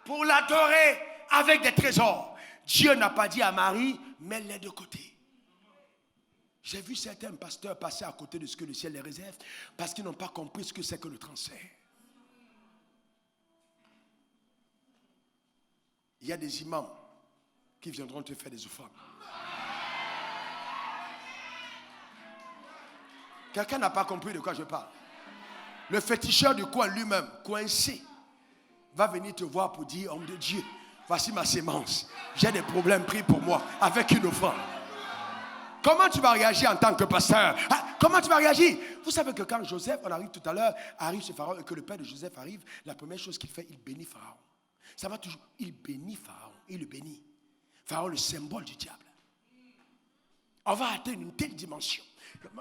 pour l'adorer avec des trésors. Dieu n'a pas dit à Marie, mets-les de côté. J'ai vu certains pasteurs passer à côté de ce que le ciel les réserve parce qu'ils n'ont pas compris ce que c'est que le transfert. Il y a des imams qui viendront te faire des offrandes. Quelqu'un n'a pas compris de quoi je parle. Le féticheur du coin lui-même, coincé, va venir te voir pour dire, homme de Dieu, voici ma sémence. J'ai des problèmes pris pour moi avec une offrande. Comment tu vas réagir en tant que pasteur? Comment tu vas réagir? Vous savez que quand Joseph, on arrive tout à l'heure, arrive ce Pharaon et que le père de Joseph arrive, la première chose qu'il fait, il bénit Pharaon. Ça va toujours. Il bénit Pharaon. Il le bénit. Pharaon, le symbole du diable. On va atteindre une telle dimension.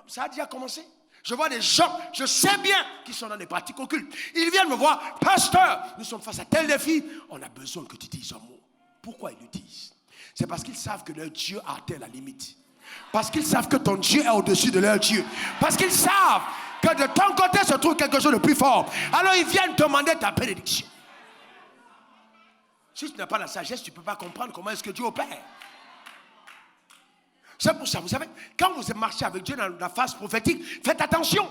Ça a déjà commencé. Je vois des gens, je sais bien, qui sont dans des pratiques occultes. Ils viennent me voir, pasteur, nous sommes face à tel défi. On a besoin que tu dises un mot. Pourquoi ils le disent? C'est parce qu'ils savent que leur Dieu a atteint la limite. Parce qu'ils savent que ton Dieu est au-dessus de leur Dieu. Parce qu'ils savent que de ton côté se trouve quelque chose de plus fort. Alors ils viennent demander ta bénédiction. Si tu n'as pas la sagesse, tu ne peux pas comprendre comment est-ce que Dieu opère. C'est pour ça, vous savez, quand vous marchez avec Dieu dans la phase prophétique, faites attention.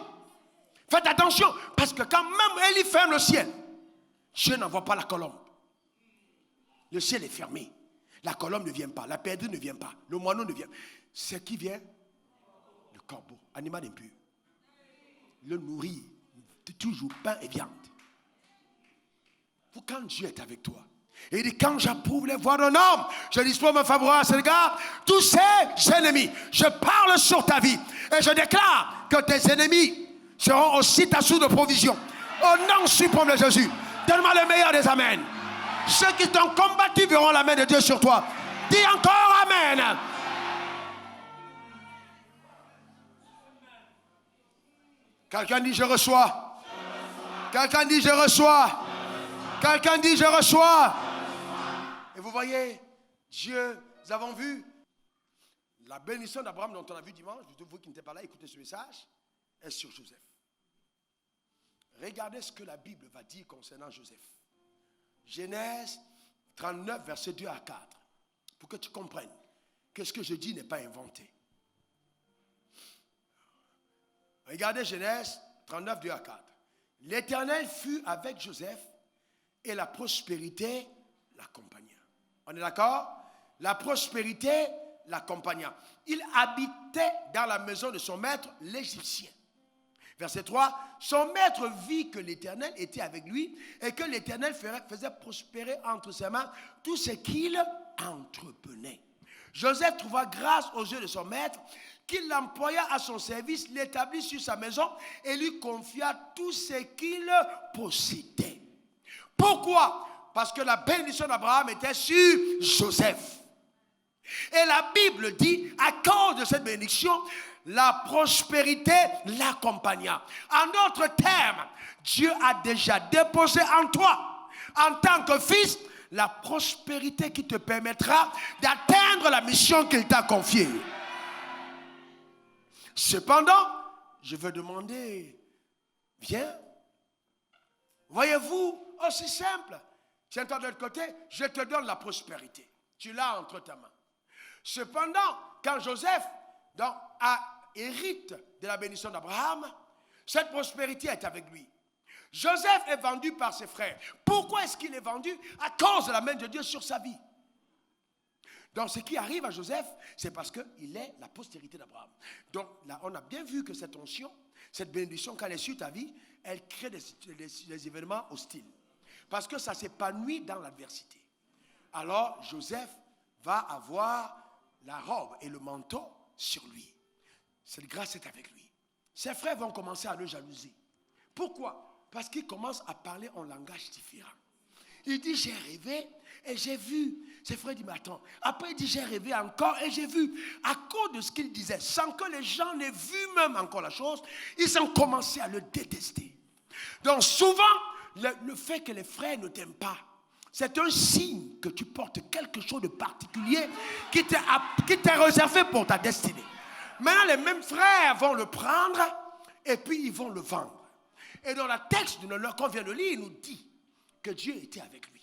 Faites attention, parce que quand même Élie ferme le ciel, Dieu n'envoie pas la colombe. Le ciel est fermé. La colombe ne vient pas, la perdrix ne vient pas, le moineau ne vient pas. Ce qui vient, le corbeau, animal impur. Le nourrit, toujours pain et viande. Quand Dieu est avec toi, et il dit, quand j'approuve les voies d'un homme, je dispose me favorable à cet égard, tous ses ennemis, je parle sur ta vie, et je déclare que tes ennemis seront aussi ta source de provision. Au nom suprême de Jésus, donne-moi le meilleur des amens. Ceux qui t'ont combattu verront la main de Dieu sur toi. Dis encore amen. Quelqu'un dit je reçois. Quelqu'un dit je reçois. Quelqu'un dit je reçois. Et vous voyez, Dieu, nous avons vu la bénédiction d'Abraham dont on a vu dimanche. Vous qui n'étiez pas là, écoutez ce message, est sur Joseph. Regardez ce que la Bible va dire concernant Joseph. Genèse 39, versets 2 à 4. Pour que tu comprennes que ce que je dis n'est pas inventé. Regardez Genèse 39, 2 à 4. L'Éternel fut avec Joseph et la prospérité l'accompagna. On est d'accord? La prospérité l'accompagna. Il habitait dans la maison de son maître, l'Égyptien. Verset 3. Son maître vit que l'Éternel était avec lui et que l'Éternel faisait prospérer entre ses mains tout ce qu'il entreprenait. Joseph trouva grâce aux yeux de son maître, qu'il l'employa à son service, l'établit sur sa maison et lui confia tout ce qu'il possédait. Pourquoi? Parce que la bénédiction d'Abraham était sur Joseph. Et la Bible dit, à cause de cette bénédiction, la prospérité l'accompagna. En d'autres termes, Dieu a déjà déposé en toi, en tant que fils, la prospérité qui te permettra d'atteindre la mission qu'il t'a confiée. Cependant, je veux demander, viens. Voyez-vous, aussi simple. Tiens-toi de l'autre côté, je te donne la prospérité. Tu l'as entre ta main. Cependant, quand Joseph hérite de la bénédiction d'Abraham, cette prospérité est avec lui. Joseph est vendu par ses frères. Pourquoi est-ce qu'il est vendu? À cause de la main de Dieu sur sa vie. Donc ce qui arrive à Joseph, c'est parce qu'il est la postérité d'Abraham. Donc là, on a bien vu que cette onction, cette bénédiction, quand elle est sur ta vie, elle crée des événements hostiles. Parce que ça s'épanouit dans l'adversité. Alors Joseph va avoir la robe et le manteau sur lui. Cette grâce est avec lui. Ses frères vont commencer à le jalouser. Pourquoi? Parce qu'il commence à parler en langage différent. Il dit, j'ai rêvé et j'ai vu. Ses frères disent, mais attends. Après, il dit, j'ai rêvé encore et j'ai vu. À cause de ce qu'il disait, sans que les gens n'aient vu même encore la chose, ils ont commencé à le détester. Donc souvent, le fait que les frères ne t'aiment pas, c'est un signe que tu portes quelque chose de particulier qui t'est réservé pour ta destinée. Maintenant, les mêmes frères vont le prendre et puis ils vont le vendre. Et dans le texte qu'on vient de lire, il nous dit que Dieu était avec lui.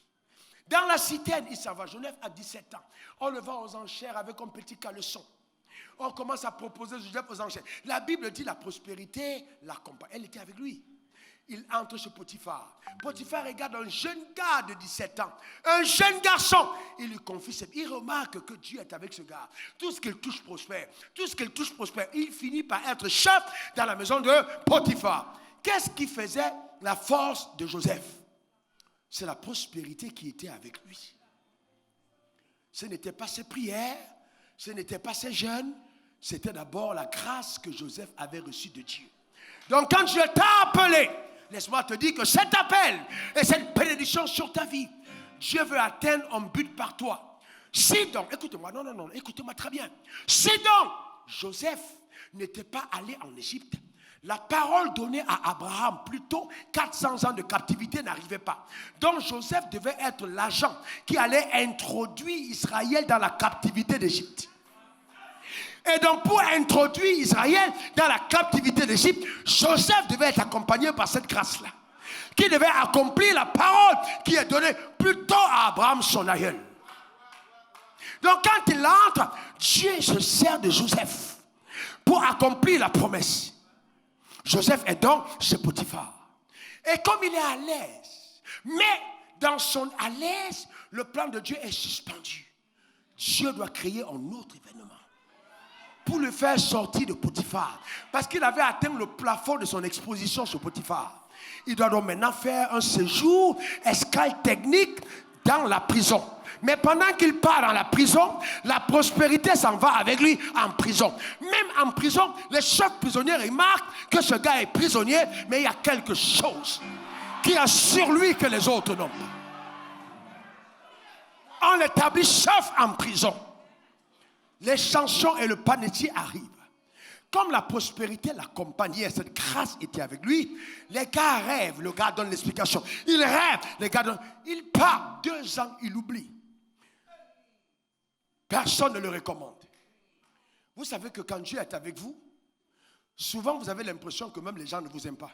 Dans la citerne, il s'en va. Joseph a 17 ans. On le vend aux enchères avec un petit caleçon. On commence à proposer Joseph aux enchères. La Bible dit la prospérité l'accompagne. Elle était avec lui. Il entre chez Potiphar. Potiphar regarde un jeune gars de 17 ans. Un jeune garçon. Il lui confie. Il remarque que Dieu est avec ce gars. Tout ce qu'il touche prospère. Tout ce qu'il touche prospère. Il finit par être chef dans la maison de Potiphar. Qu'est-ce qui faisait la force de Joseph? C'est la prospérité qui était avec lui. Ce n'était pas ses prières. Ce n'était pas ses jeûnes. C'était d'abord la grâce que Joseph avait reçue de Dieu. Donc quand Dieu t'a appelé, laisse-moi te dire que cet appel et cette bénédiction sur ta vie, Dieu veut atteindre un but par toi. Si donc, écoutez-moi, non, écoutez-moi très bien. Si donc Joseph n'était pas allé en Égypte, la parole donnée à Abraham, plutôt 400 ans de captivité n'arrivait pas. Donc Joseph devait être l'agent qui allait introduire Israël dans la captivité d'Égypte. Et donc pour introduire Israël dans la captivité d'Égypte, Joseph devait être accompagné par cette grâce-là, qui devait accomplir la parole qui est donnée plutôt à Abraham, son aïeul. Donc quand il entre, Dieu se sert de Joseph pour accomplir la promesse. Joseph est donc chez Potiphar. Et comme il est à l'aise, mais dans son à l'aise, le plan de Dieu est suspendu. Dieu doit créer un autre événement pour le faire sortir de Potiphar. Parce qu'il avait atteint le plafond de son exposition chez Potiphar. Il doit donc maintenant faire un séjour, escale technique dans la prison. Mais pendant qu'il part dans la prison, la prospérité s'en va avec lui en prison. Même en prison, les chefs prisonniers remarquent que ce gars est prisonnier, mais il y a quelque chose qui est sur lui que les autres n'ont pas. On l'établit chef en prison. Les chansons et le panetier arrivent. Comme la prospérité l'accompagnait, cette grâce était avec lui, les gars rêvent, le gars donne l'explication. Il rêve, les gars donnent. Il part 2 ans, il oublie. Personne ne le recommande. Vous savez que quand Dieu est avec vous, souvent vous avez l'impression que même les gens ne vous aiment pas.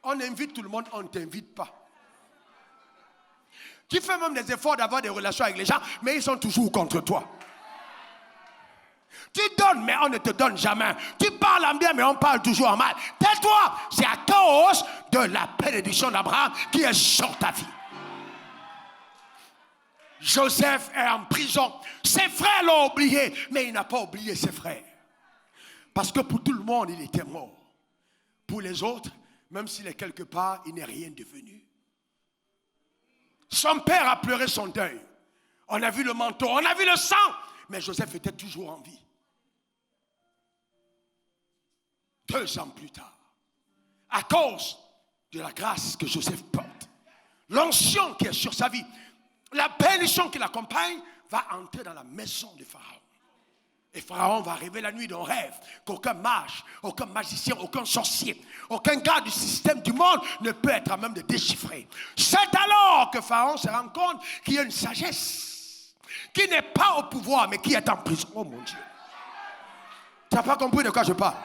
On invite tout le monde, on ne t'invite pas. Tu fais même des efforts d'avoir des relations avec les gens, mais ils sont toujours contre toi. Tu donnes, mais on ne te donne jamais. Tu parles en bien, mais on parle toujours en mal. Tais-toi, c'est à cause de la bénédiction d'Abraham qui est sur ta vie. Joseph est en prison. Ses frères l'ont oublié, mais il n'a pas oublié ses frères. Parce que pour tout le monde, il était mort. Pour les autres, même s'il est quelque part, il n'est rien devenu. Son père a pleuré son deuil. On a vu le manteau, on a vu le sang, mais Joseph était toujours en vie. 2 ans plus tard, à cause de la grâce que Joseph porte, l'onction qui est sur sa vie, la bénédiction qui l'accompagne, va entrer dans la maison de Pharaon. Et Pharaon va rêver la nuit d'un rêve qu'aucun mage, aucun magicien, aucun sorcier, aucun gars du système du monde ne peut être à même de déchiffrer. C'est alors que Pharaon se rend compte qu'il y a une sagesse qui n'est pas au pouvoir mais qui est en prison. Oh mon Dieu. Tu n'as pas compris de quoi je parle?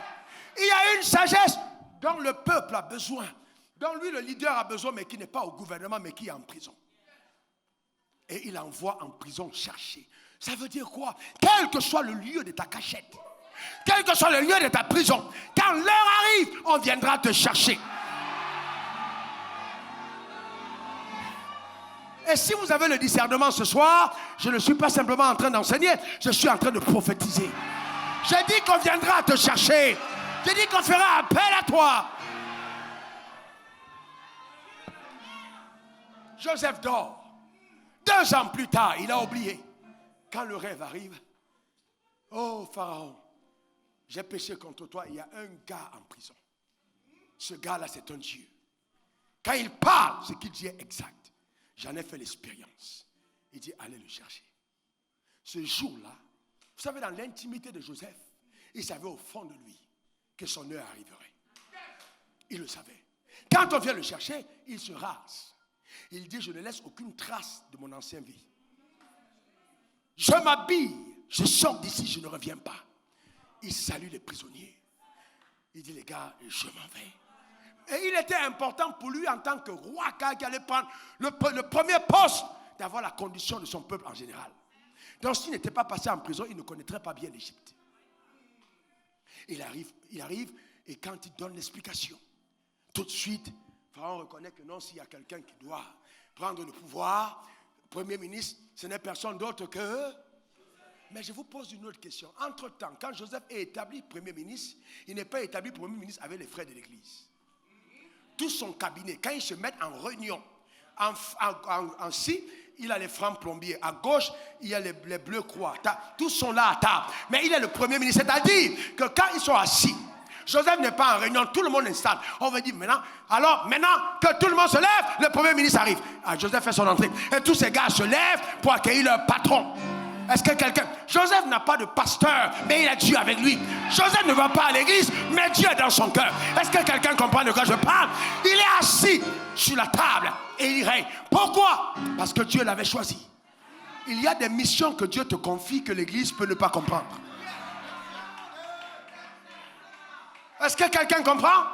Il y a une sagesse dont le peuple a besoin, dont lui le leader a besoin mais qui n'est pas au gouvernement mais qui est en prison. Et il envoie en prison chercher. Ça veut dire quoi? Quel que soit le lieu de ta cachette, quel que soit le lieu de ta prison, quand l'heure arrive, on viendra te chercher. Et si vous avez le discernement ce soir, je ne suis pas simplement en train d'enseigner, je suis en train de prophétiser. J'ai dit qu'on viendra te chercher. J'ai dit qu'on fera appel à toi. Joseph dort. 2 ans plus tard, il a oublié. Quand le rêve arrive, oh Pharaon, j'ai péché contre toi, il y a un gars en prison. Ce gars-là, c'est un Dieu. Quand il parle, ce qu'il dit est exact. J'en ai fait l'expérience. Il dit, allez le chercher. Ce jour-là, vous savez, dans l'intimité de Joseph, il savait au fond de lui que son heure arriverait. Il le savait. Quand on vient le chercher, il se rase. Il dit, je ne laisse aucune trace de mon ancienne vie. Je m'habille, je sors d'ici, je ne reviens pas. Il salue les prisonniers. Il dit, les gars, je m'en vais. Et il était important pour lui en tant que roi qui allait prendre le premier poste d'avoir la condition de son peuple en général. Donc s'il n'était pas passé en prison, il ne connaîtrait pas bien l'Égypte. Il arrive et quand il donne l'explication, tout de suite, Pharaon reconnaît que non, s'il y a quelqu'un qui doit prendre le pouvoir, le premier ministre, ce n'est personne d'autre que... Mais je vous pose une autre question. Entre-temps, quand Joseph est établi premier ministre, il n'est pas établi premier ministre avec les frères de l'église. Tout son cabinet, quand ils se mettent en réunion, en ci, il a les francs plombiers. À gauche, il y a les bleus croix. Tous sont là à table. Mais il est le premier ministre. C'est-à-dire que quand ils sont assis, Joseph n'est pas en réunion, tout le monde installe. On va dire maintenant que tout le monde se lève, le premier ministre arrive. Joseph fait son entrée. Et tous ces gars se lèvent pour accueillir leur patron. Est-ce que quelqu'un... Joseph n'a pas de pasteur, mais il a Dieu avec lui. Joseph ne va pas à l'église, mais Dieu est dans son cœur. Est-ce que quelqu'un comprend de quoi je parle? Il est assis sur la table et il règne. Pourquoi? Parce que Dieu l'avait choisi. Il y a des missions que Dieu te confie que l'église peut ne pas comprendre. Est-ce que quelqu'un comprend?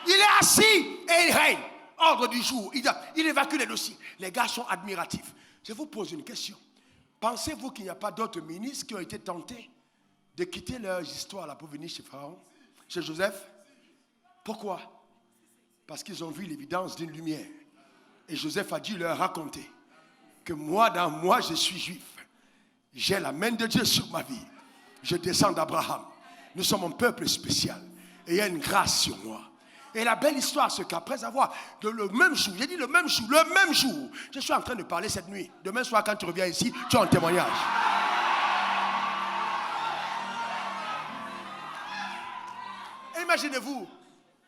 Il est assis et il règne. Ordre du jour. Il évacue les dossiers. Les gars sont admiratifs. Je vous pose une question. Pensez-vous qu'il n'y a pas d'autres ministres qui ont été tentés de quitter leur histoire là pour venir chez Pharaon, chez Joseph? Pourquoi? Parce qu'ils ont vu l'évidence d'une lumière. Et Joseph a dû leur raconter que moi, dans moi, je suis juif. J'ai la main de Dieu sur ma vie. Je descends d'Abraham. Nous sommes un peuple spécial. Et il y a une grâce sur moi. Et la belle histoire, c'est qu'après avoir, le même jour, j'ai dit le même jour, je suis en train de parler cette nuit. Demain soir, quand tu reviens ici, tu as un témoignage. Et imaginez-vous,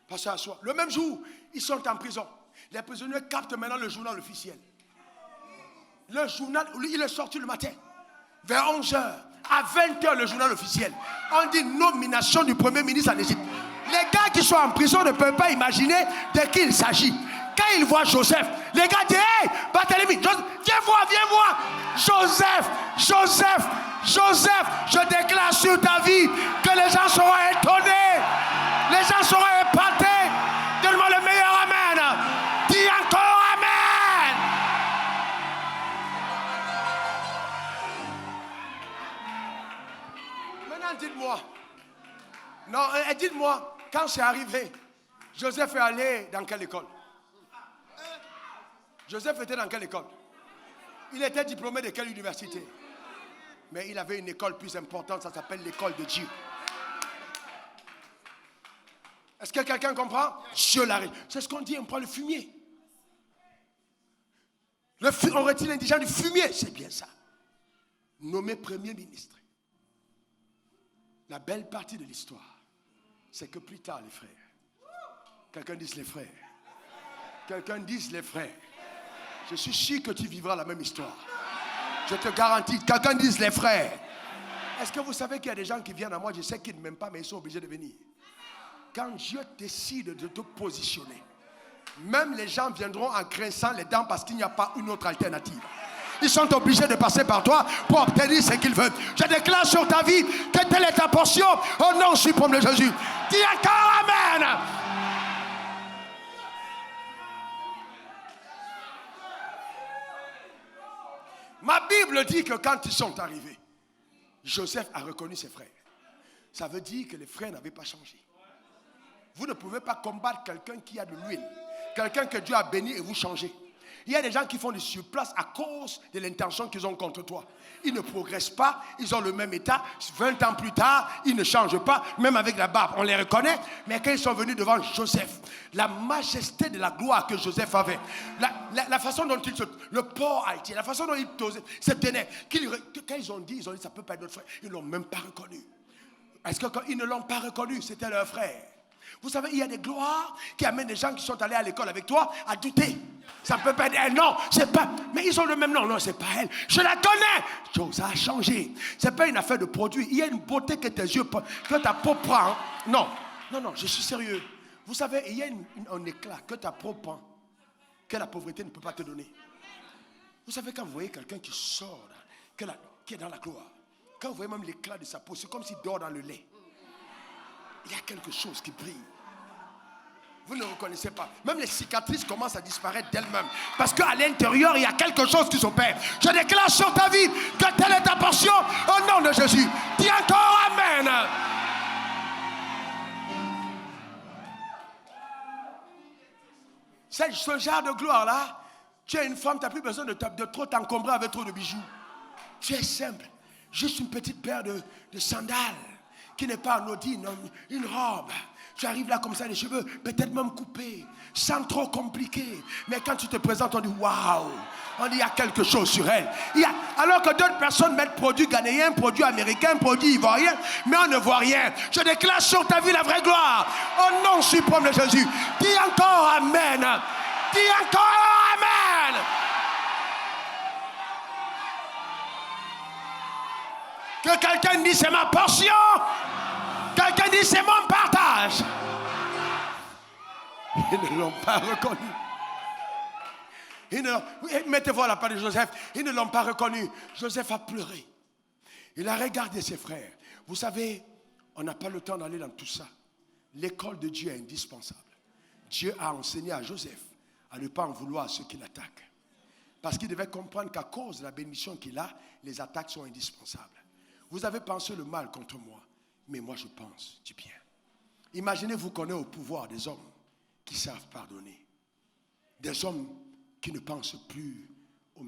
passez à soi, le même jour, ils sont en prison. Les prisonniers captent maintenant le journal officiel. Le journal, il est sorti le matin, vers 11h, à 20h, le journal officiel. On dit nomination du premier ministre en Égypte. Les gars qui sont en prison ne peuvent pas imaginer de qui il s'agit. Quand ils voient Joseph, les gars disent, hey, Barthélemy, viens voir. Joseph, je déclare sur ta vie que les gens seront étonnés. Les gens seront épatés. Donne-moi le meilleur amen. Dis encore amen. Maintenant, dites-moi. Non, dites-moi, quand c'est arrivé, Joseph est allé dans quelle école? Joseph était dans quelle école? Il était diplômé de quelle université? Mais il avait une école plus importante, ça s'appelle l'école de Dieu. Est-ce que quelqu'un comprend? Dieu l'arrête. C'est ce qu'on dit, on prend le fumier. On retire l'indigent du fumier, c'est bien ça. Nommé premier ministre. La belle partie de l'histoire, c'est que plus tard, les frères, quelqu'un dise les frères, quelqu'un dise les frères, je suis sûr que tu vivras la même histoire. Je te garantis, quelqu'un dise les frères. Est-ce que vous savez qu'il y a des gens qui viennent à moi, je sais qu'ils ne m'aiment pas, mais ils sont obligés de venir. Quand Dieu décide de te positionner, même les gens viendront en grinçant les dents parce qu'il n'y a pas une autre alternative. Ils sont obligés de passer par toi pour obtenir ce qu'ils veulent. Je déclare sur ta vie que telle est ta portion au nom suprême de Jésus. Dis encore amen. Ma Bible dit que quand ils sont arrivés, Joseph a reconnu ses frères. Ça veut dire que les frères n'avaient pas changé. Vous ne pouvez pas combattre quelqu'un qui a de l'huile, quelqu'un que Dieu a béni et vous changez. Il y a des gens qui font des surplaces à cause de l'intention qu'ils ont contre toi. Ils ne progressent pas, ils ont le même état. 20 ans plus tard, ils ne changent pas, même avec la barbe, on les reconnaît. Mais quand ils sont venus devant Joseph, la majesté de la gloire que Joseph avait, la façon dont le port a été, la façon dont il se tenait, quand ils ont dit, ça ne peut pas être notre frère, ils ne l'ont même pas reconnu. Est-ce qu'ils ne l'ont pas reconnu? C'était leur frère. Vous savez, il y a des gloires qui amènent des gens qui sont allés à l'école avec toi à douter. Ça ne peut pas être elle, non, c'est pas. Mais ils ont le même nom, non, c'est pas elle. Je la connais. Ça a changé. Ce n'est pas une affaire de produit. Il y a une beauté que tes yeux, que ta peau prend. Non, je suis sérieux. Vous savez, il y a un éclat que ta peau prend, que la pauvreté ne peut pas te donner. Vous savez, quand vous voyez quelqu'un qui sort, qui est dans la gloire, quand vous voyez même l'éclat de sa peau, c'est comme s'il dort dans le lait. Il y a quelque chose qui brille. Vous ne le reconnaissez pas. Même les cicatrices commencent à disparaître d'elles-mêmes. Parce qu'à l'intérieur, il y a quelque chose qui s'opère. Je déclare sur ta vie que telle est ta portion au nom de Jésus. Dis encore Amen. Ce genre de gloire-là, tu es une femme, tu n'as plus besoin de trop t'encombrer avec trop de bijoux. Tu es simple. Juste une petite paire de sandales qui n'est pas anodine, une robe. Tu arrives là comme ça, les cheveux peut-être même coupés, sans trop compliqué. Mais quand tu te présentes, on dit waouh, on dit il y a quelque chose sur elle. Alors que d'autres personnes mettent produits ghanéens, produits américains, produits ivoiriens, mais on ne voit rien. Je déclare sur ta vie la vraie gloire. Au nom suprême de Jésus. Dis encore Amen. Dis encore Amen. Que quelqu'un dise c'est ma portion. Quelqu'un dit c'est mon partage. Ils ne l'ont pas reconnu. Mettez-vous à la part de Joseph. Ils ne l'ont pas reconnu. Joseph a pleuré. Il a regardé ses frères. Vous savez, on n'a pas le temps d'aller dans tout ça. L'école de Dieu est indispensable. Dieu a enseigné à Joseph à ne pas en vouloir à ceux qui l'attaquent. Parce qu'il devait comprendre qu'à cause de la bénédiction qu'il a, les attaques sont indispensables. Vous avez pensé le mal contre moi. Mais moi, je pense du bien. Imaginez-vous qu'on est au pouvoir des hommes qui savent pardonner. Des hommes qui ne pensent plus aux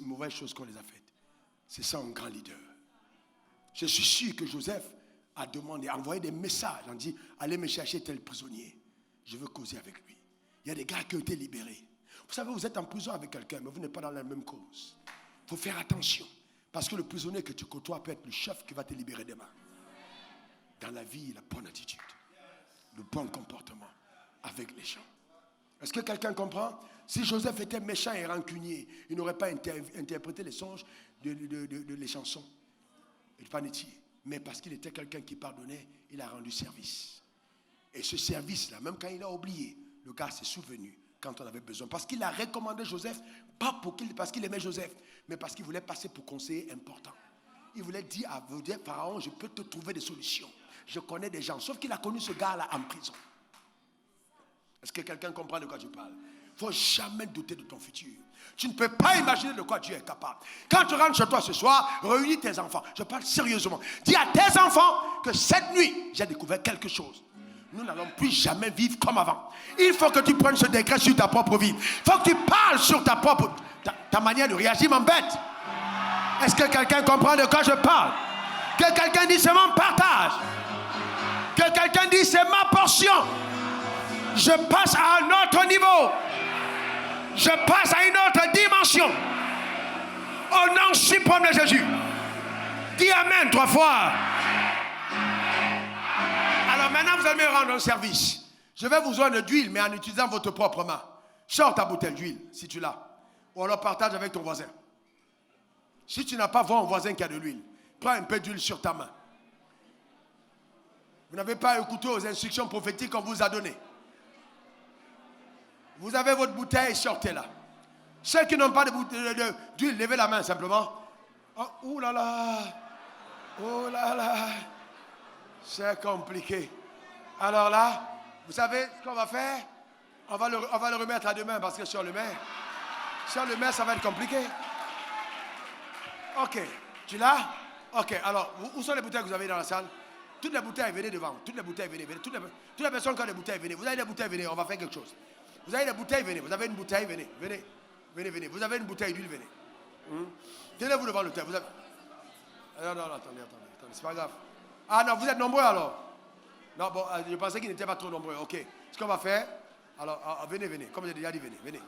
mauvaises choses qu'on les a faites. C'est ça un grand leader. Je suis sûr que Joseph a demandé, a envoyé des messages. On dit, allez me chercher tel prisonnier. Je veux causer avec lui. Il y a des gars qui ont été libérés. Vous savez, vous êtes en prison avec quelqu'un, mais vous n'êtes pas dans la même cause. Il faut faire attention. Parce que le prisonnier que tu côtoies peut être le chef qui va te libérer demain. Dans la vie, la bonne attitude, le bon comportement avec les gens. Est-ce que quelqu'un comprend? Si Joseph était méchant et rancunier, il n'aurait pas interprété les songes de les chansons et de panetier. Mais parce qu'il était quelqu'un qui pardonnait, il a rendu service. Et ce service-là, même quand il a oublié, le gars s'est souvenu quand on avait besoin. Parce qu'il a recommandé Joseph, pas parce qu'il aimait Joseph, mais parce qu'il voulait passer pour conseiller important. Il voulait dire à Pharaon, je peux te trouver des solutions. Je connais des gens. Sauf qu'il a connu ce gars-là en prison. Est-ce que quelqu'un comprend de quoi je parle? Il ne faut jamais douter de ton futur. Tu ne peux pas imaginer de quoi Dieu est capable. Quand tu rentres chez toi ce soir, réunis tes enfants. Je parle sérieusement. Dis à tes enfants que cette nuit, j'ai découvert quelque chose. Nous n'allons plus jamais vivre comme avant. Il faut que tu prennes ce décret sur ta propre vie. Il faut que tu parles sur ta propre... Ta manière de réagir m'embête. Est-ce que quelqu'un comprend de quoi je parle? Que quelqu'un dise c'est mon partage. Que quelqu'un dise c'est ma portion. Je passe à un autre niveau. Je passe à une autre dimension. Au nom suprême de Jésus. Dis Amen 3 fois. Alors maintenant vous allez me rendre un service. Je vais vous joindre d'huile, mais en utilisant votre propre main. Sors ta bouteille d'huile si tu l'as. Ou alors partage avec ton voisin. Si tu n'as pas, vois un voisin qui a de l'huile. Prends un peu d'huile sur ta main. Vous n'avez pas écouté aux instructions prophétiques qu'on vous a données. Vous avez votre bouteille, sortez-la. Ceux qui n'ont pas d'huile, levez la main simplement. Oh là là. Oh là là. C'est compliqué. Alors là, vous savez ce qu'on va faire? On va le remettre à demain parce que si on le met, ça va être compliqué. Ok, tu l'as? Ok, alors, où sont les bouteilles que vous avez dans la salle? Toutes les bouteilles, venez devant. Toutes les bouteilles, venez. Toutes les personnes qui ont des bouteilles, venez. Vous avez des bouteilles, venez, on va faire quelque chose. Vous avez des bouteilles, venez. Vous avez une bouteille, venez. Venez. Vous avez une bouteille d'huile, venez. Tenez-vous devant le thé. Non, attendez, c'est pas grave. Ah non, vous êtes nombreux alors? Non, bon, je pensais qu'ils n'étaient pas trop nombreux. Ok, ce qu'on va faire, alors, venez. Comme j'ai déjà dit, venez.